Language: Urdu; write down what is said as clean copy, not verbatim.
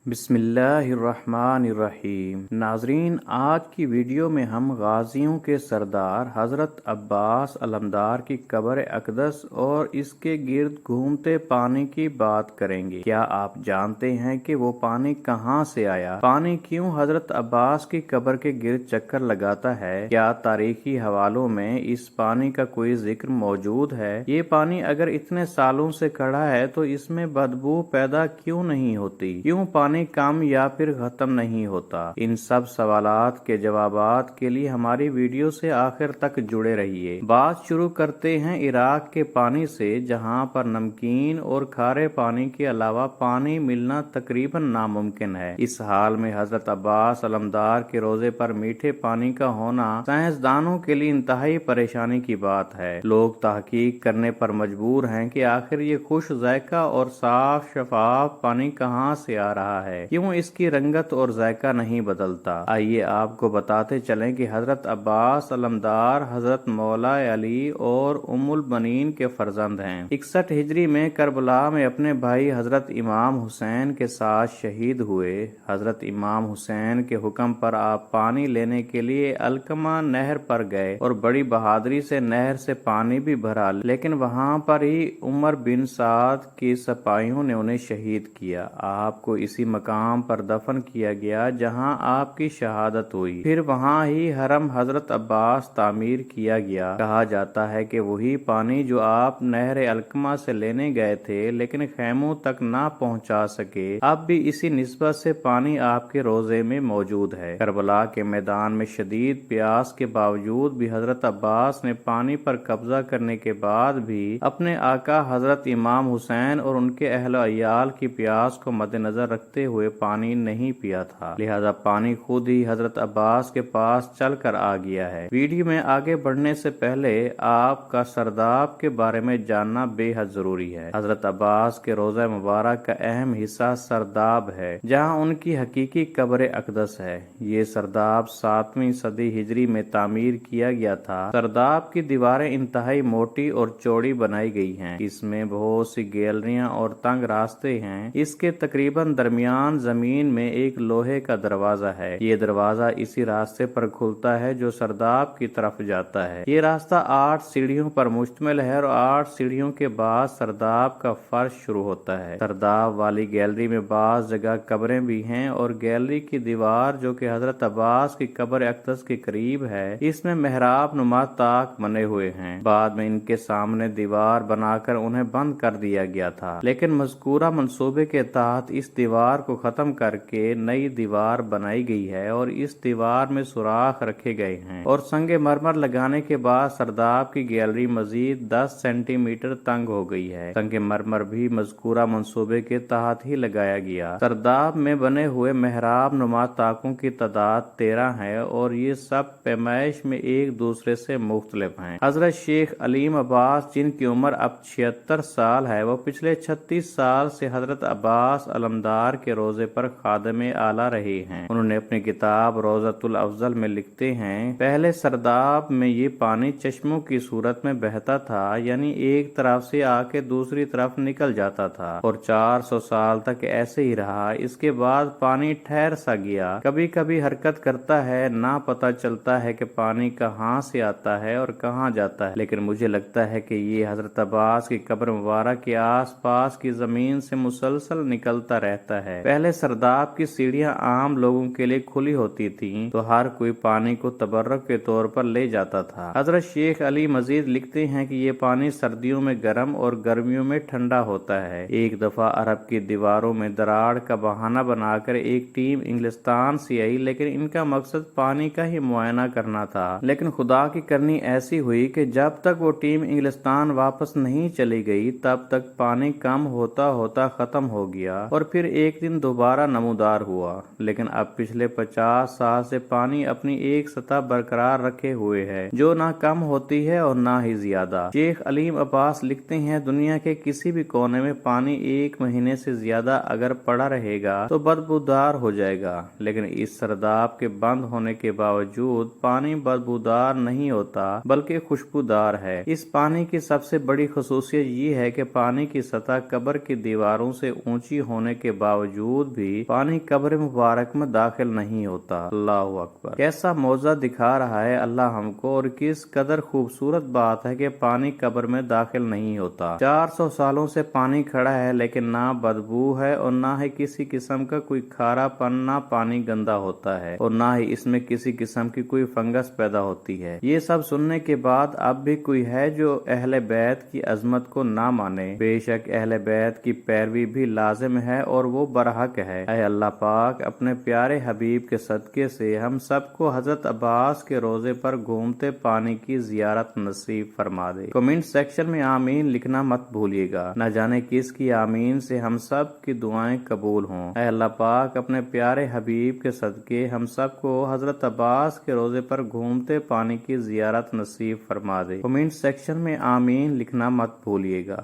بسم اللہ الرحمن الرحیم۔ ناظرین، آج کی ویڈیو میں ہم غازیوں کے سردار حضرت عباس علمدار کی قبر اقدس اور اس کے گرد گھومتے پانی کی بات کریں گے۔ کیا آپ جانتے ہیں کہ وہ پانی کہاں سے آیا؟ پانی کیوں حضرت عباس کی قبر کے گرد چکر لگاتا ہے؟ کیا تاریخی حوالوں میں اس پانی کا کوئی ذکر موجود ہے؟ یہ پانی اگر اتنے سالوں سے کھڑا ہے تو اس میں بدبو پیدا کیوں نہیں ہوتی؟ کیوں پانی کم یا پھر ختم نہیں ہوتا؟ ان سب سوالات کے جوابات کے لیے ہماری ویڈیو سے آخر تک جڑے رہیے۔ بات شروع کرتے ہیں عراق کے پانی سے، جہاں پر نمکین اور کھارے پانی کے علاوہ پانی ملنا تقریباً ناممکن ہے۔ اس حال میں حضرت عباس علمدار کے روضے پر میٹھے پانی کا ہونا سائنسدانوں کے لیے انتہائی پریشانی کی بات ہے۔ لوگ تحقیق کرنے پر مجبور ہیں کہ آخر یہ خوش ذائقہ اور صاف شفاف پانی کہاں سے آ رہا ہے؟ کیوں اس کی رنگت اور ذائقہ نہیں بدلتا؟ آئیے آپ کو بتاتے چلیں کہ حضرت عباس علمدار حضرت مولا علی اور ام البنین کے فرزند ہیں۔ 61 ہجری میں کربلا میں اپنے بھائی حضرت امام حسین کے ساتھ شہید ہوئے۔ حضرت امام حسین کے حکم پر آپ پانی لینے کے لیے الکما نہر پر گئے اور بڑی بہادری سے نہر سے پانی بھی بھرا، لیکن وہاں پر ہی عمر بن سعد کے سپاہیوں نے انہیں شہید کیا۔ آپ کو اسی مقام پر دفن کیا گیا جہاں آپ کی شہادت ہوئی۔ پھر وہاں ہی حرم حضرت عباس تعمیر کیا گیا۔ کہا جاتا ہے کہ وہی پانی جو آپ نہر الکما سے لینے گئے تھے لیکن خیموں تک نہ پہنچا سکے، اب بھی اسی نسبت سے پانی آپ کے روضے میں موجود ہے۔ کربلا کے میدان میں شدید پیاس کے باوجود بھی حضرت عباس نے پانی پر قبضہ کرنے کے بعد بھی اپنے آقا حضرت امام حسین اور ان کے اہل و عیال کی پیاس کو مد نظر رکھتے ہوئے پانی نہیں پیا تھا، لہذا پانی خود ہی حضرت عباس کے پاس چل کر آ گیا ہے۔ ویڈیو میں آگے بڑھنے سے پہلے آپ کا سرداب کے بارے میں جاننا بے حد ضروری ہے۔ حضرت عباس کے روضہ مبارک کا اہم حصہ سرداب ہے، جہاں ان کی حقیقی قبر اقدس ہے۔ یہ سرداب 7ویں صدی ہجری میں تعمیر کیا گیا تھا۔ سرداب کی دیواریں انتہائی موٹی اور چوڑی بنائی گئی ہیں۔ اس میں بہت سی گیلریاں اور تنگ راستے ہیں۔ اس کے تقریباً درمیان زمین میں ایک لوہے کا دروازہ ہے۔ یہ دروازہ اسی راستے پر کھلتا ہے جو سرداب کی طرف جاتا ہے۔ یہ راستہ 8 سیڑھیوں پر مشتمل ہے اور 8 سیڑھیوں کے بعد سرداب کا فرش شروع ہوتا ہے۔ سرداب والی گیلری میں بعض جگہ قبریں بھی ہیں اور گیلری کی دیوار جو کہ حضرت عباس کی قبر اقدس کے قریب ہے، اس میں محراب نما طاق بنے ہوئے ہیں۔ بعد میں ان کے سامنے دیوار بنا کر انہیں بند کر دیا گیا تھا، لیکن مذکورہ منصوبے کے تحت اس دیوار کو ختم کر کے نئی دیوار بنائی گئی ہے اور اس دیوار میں سوراخ رکھے گئے ہیں، اور سنگ مرمر لگانے کے بعد سرداب کی گیلری مزید 10 سینٹی میٹر تنگ ہو گئی ہے۔ سنگ مرمر بھی مذکورہ منصوبے کے تحت ہی لگایا گیا۔ سرداب میں بنے ہوئے محراب نما طاقوں کی تعداد 13 ہے اور یہ سب پیمائش میں ایک دوسرے سے مختلف ہیں۔ حضرت شیخ علیم عباس، جن کی عمر اب 76 سال ہے، وہ پچھلے 36 سال سے حضرت عباس علمدار کے روضے پر خادم اعلیٰ رہے ہیں۔ انہوں نے اپنی کتاب روضۃ الافضل میں لکھتے ہیں، پہلے سرداب میں یہ پانی چشموں کی صورت میں بہتا تھا، یعنی ایک طرف سے آ کے دوسری طرف نکل جاتا تھا، اور 400 سال تک ایسے ہی رہا۔ اس کے بعد پانی ٹھہر سا گیا، کبھی کبھی حرکت کرتا ہے، نہ پتہ چلتا ہے کہ پانی کہاں سے آتا ہے اور کہاں جاتا ہے، لیکن مجھے لگتا ہے کہ یہ حضرت عباس کی قبر مبارک کے آس پاس کی زمین سے مسلسل نکلتا رہتا ہے۔ پہلے سرداب کی سیڑھیاں عام لوگوں کے لیے کھلی ہوتی تھیں تو ہر کوئی پانی کو تبرک کے طور پر لے جاتا تھا۔ حضرت شیخ علی مزید لکھتے ہیں کہ یہ پانی سردیوں میں گرم اور گرمیوں میں ٹھنڈا ہوتا ہے۔ ایک دفعہ عرب کی دیواروں میں دراڑ کا بہانہ بنا کر ایک ٹیم انگلستان سے آئی، لیکن ان کا مقصد پانی کا ہی معائنہ کرنا تھا، لیکن خدا کی کرنی ایسی ہوئی کہ جب تک وہ ٹیم انگلستان واپس نہیں چلی گئی تب تک پانی کم ہوتا ہوتا ختم ہو گیا اور پھر ایک دن دوبارہ نمودار ہوا، لیکن اب پچھلے 50 سال سے پانی اپنی ایک سطح برقرار رکھے ہوئے ہے جو نہ کم ہوتی ہے اور نہ ہی زیادہ۔ شیخ علیم عباس لکھتے ہیں، دنیا کے کسی بھی کونے میں پانی 1 مہینے سے زیادہ اگر پڑا رہے گا تو بدبودار ہو جائے گا، لیکن اس سرداب کے بند ہونے کے باوجود پانی بدبودار نہیں ہوتا بلکہ خوشبودار ہے۔ اس پانی کی سب سے بڑی خصوصیت یہ ہے کہ پانی کی سطح قبر کی دیواروں سے اونچی ہونے کے باوجود باوجود بھی پانی قبر مبارک میں داخل نہیں ہوتا۔ اللہ اکبر، کیسا معجزہ دکھا رہا ہے اللہ ہم کو، اور کس قدر خوبصورت بات ہے کہ پانی قبر میں داخل نہیں ہوتا۔ 400 سالوں سے پانی کھڑا ہے لیکن نہ بدبو ہے اور نہ ہی کسی قسم کا کوئی کھارا پن، نہ پانی گندا ہوتا ہے اور نہ ہی اس میں کسی قسم کی کوئی فنگس پیدا ہوتی ہے۔ یہ سب سننے کے بعد اب بھی کوئی ہے جو اہل بیت کی عظمت کو نہ مانے؟ بے شک اہل بیت کی پیروی بھی لازم ہے اور وہ برحق ہے۔ اے اللہ پاک، اپنے پیارے حبیب کے صدقے سے ہم سب کو حضرت عباس کے روضے پر گھومتے پانی کی زیارت نصیب فرما دے۔ کمنٹ سیکشن میں آمین لکھنا مت بھولیے گا، نہ جانے کس کی آمین سے ہم سب کی دعائیں قبول ہوں۔ اے اللہ پاک، اپنے پیارے حبیب کے صدقے ہم سب کو حضرت عباس کے روضے پر گھومتے پانی کی زیارت نصیب فرما دے۔ کمنٹ سیکشن میں آمین لکھنا مت بھولیے گا۔